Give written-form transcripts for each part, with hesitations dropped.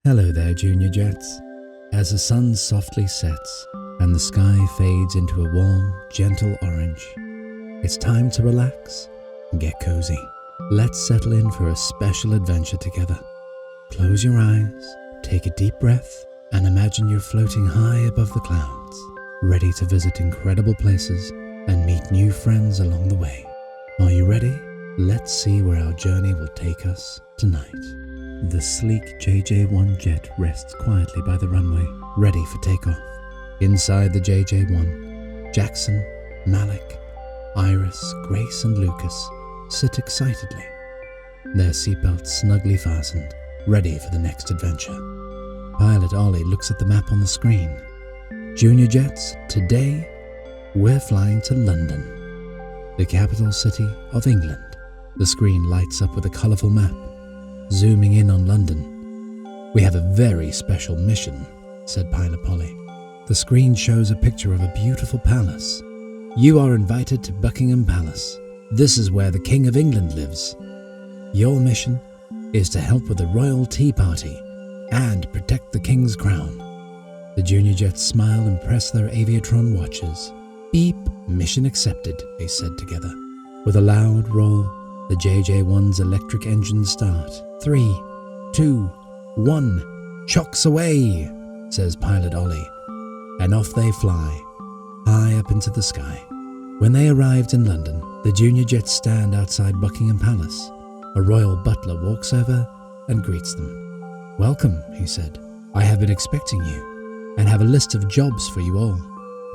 Hello there, Junior Jets. As the sun softly sets and the sky fades into a warm, gentle orange, it's time to relax and get cozy. Let's settle in for a special adventure together. Close your eyes, take a deep breath, and imagine you're floating high above the clouds, ready to visit incredible places and meet new friends along the way. Are you ready? Let's see where our journey will take us tonight. The sleek JJ-1 jet rests quietly by the runway, ready for takeoff. Inside the JJ-1, Jackson, Malik, Iris, Grace and Lucas sit excitedly, their seatbelts snugly fastened, ready for the next adventure. Pilot Ollie looks at the map on the screen. Junior Jets, today we're flying to London, the capital city of England. The screen lights up with a colourful map, zooming in on London. We have a very special mission, said Pilot Polly. The screen shows a picture of a beautiful palace. You are invited to Buckingham Palace. This is where the King of England lives. Your mission is to help with the royal tea party and protect the King's crown. The Junior Jets smile and press their Aviatron watches. Beep, mission accepted, they said together. With a loud roar, the JJ-1's electric engines start. 3, 2, 1, chocks away, says Pilot Ollie. And off they fly, high up into the sky. When they arrived in London, the Junior Jets stand outside Buckingham Palace. A royal butler walks over and greets them. Welcome, he said. I have been expecting you and have a list of jobs for you all.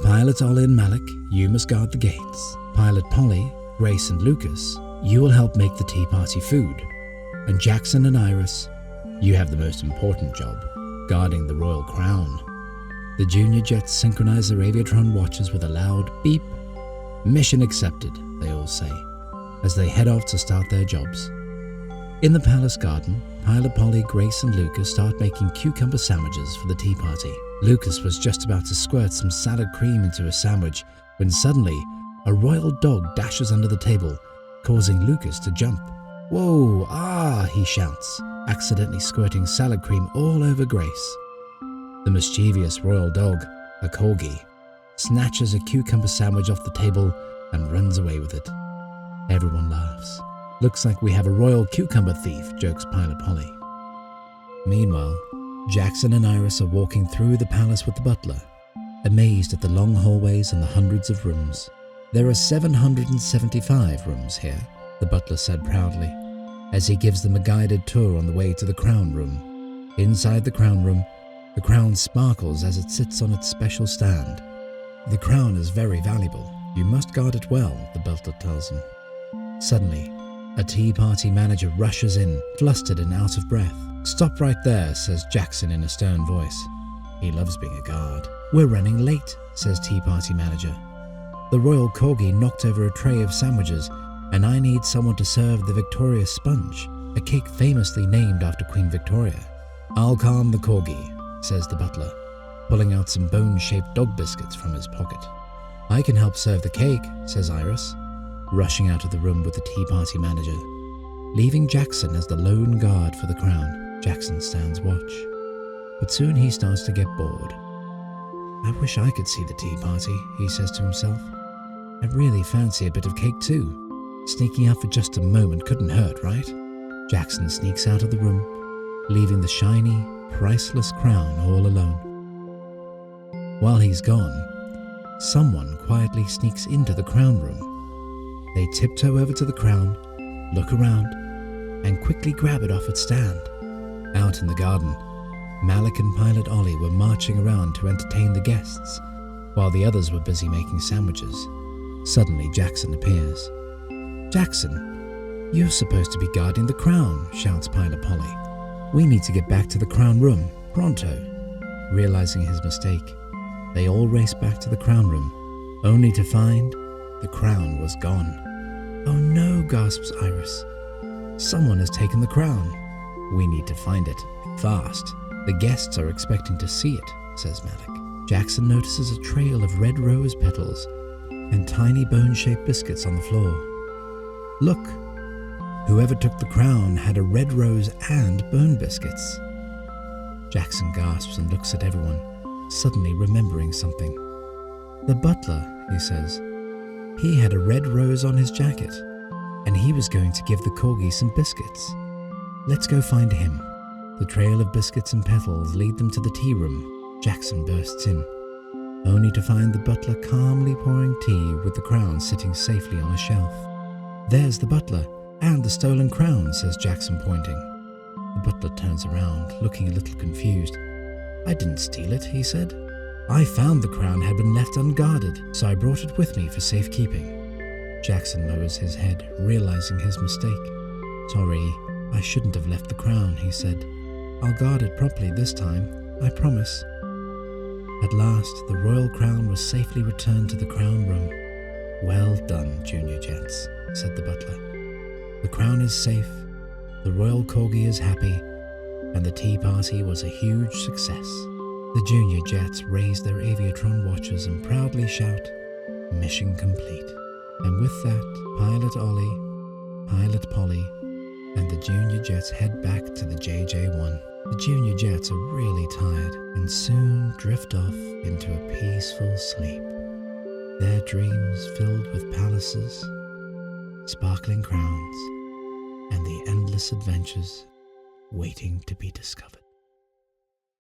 Pilot Ollie and Malik, you must guard the gates. Pilot Polly, Grace and Lucas, you will help make the tea party food. And Jackson and Iris, you have the most important job, guarding the royal crown. The Junior Jets synchronize their Aviatron watches with a loud beep. Mission accepted, they all say, as they head off to start their jobs. In the palace garden, Pilot Polly, Grace and Lucas start making cucumber sandwiches for the tea party. Lucas was just about to squirt some salad cream into a sandwich when suddenly a royal dog dashes under the table, causing Lucas to jump. Whoa, he shouts, accidentally squirting salad cream all over Grace. The mischievous royal dog, a corgi, snatches a cucumber sandwich off the table and runs away with it. Everyone laughs. Looks like we have a royal cucumber thief, jokes Pilot Polly. Meanwhile, Jackson and Iris are walking through the palace with the butler, amazed at the long hallways and the hundreds of rooms. There are 775 rooms here, the butler said proudly, as he gives them a guided tour on the way to the crown room. Inside the crown room, the crown sparkles as it sits on its special stand. The crown is very valuable. You must guard it well, the butler tells him. Suddenly, a tea party manager rushes in, flustered and out of breath. Stop right there, says Jackson in a stern voice. He loves being a guard. We're running late, says tea party manager. The royal corgi knocked over a tray of sandwiches, and I need someone to serve the Victoria sponge, a cake famously named after Queen Victoria. I'll calm the corgi, says the butler, pulling out some bone-shaped dog biscuits from his pocket. I can help serve the cake, says Iris, rushing out of the room with the tea party manager. Leaving Jackson as the lone guard for the crown, Jackson stands watch. But soon he starts to get bored. I wish I could see the tea party, he says to himself. I really fancy a bit of cake too. Sneaking out for just a moment couldn't hurt, right? Jackson sneaks out of the room, leaving the shiny, priceless crown all alone. While he's gone, someone quietly sneaks into the crown room. They tiptoe over to the crown, look around, and quickly grab it off its stand. Out in the garden, Malik and Pilot Ollie were marching around to entertain the guests, while the others were busy making sandwiches. Suddenly, Jackson appears. Jackson, you're supposed to be guarding the crown, shouts Pilot Polly. We need to get back to the crown room, pronto. Realizing his mistake, they all race back to the crown room, only to find the crown was gone. Oh no, gasps Iris. Someone has taken the crown. We need to find it, fast. The guests are expecting to see it, says Malik. Jackson notices a trail of red rose petals and tiny bone-shaped biscuits on the floor. Look, whoever took the crown had a red rose and bone biscuits. Jackson gasps and looks at everyone, suddenly remembering something. The butler, he says. He had a red rose on his jacket, and he was going to give the corgi some biscuits. Let's go find him. The trail of biscuits and petals lead them to the tea room. Jackson bursts in, only to find the butler calmly pouring tea with the crown sitting safely on a shelf. There's the butler, and the stolen crown, says Jackson, pointing. The butler turns around, looking a little confused. I didn't steal it, he said. I found the crown had been left unguarded, so I brought it with me for safekeeping. Jackson lowers his head, realizing his mistake. Sorry, I shouldn't have left the crown, he said. I'll guard it properly this time, I promise. At last, the royal crown was safely returned to the crown room. Well done, Junior Jets, said the butler. The crown is safe, the royal corgi is happy, and the tea party was a huge success. The Junior Jets raise their Aviatron watches and proudly shout, Mission complete. And with that, Pilot Ollie, Pilot Polly, and the Junior Jets head back to the JJ-1. The Junior Jets are really tired and soon drift off into a peaceful sleep. Their dreams filled with palaces, sparkling crowns, and the endless adventures waiting to be discovered.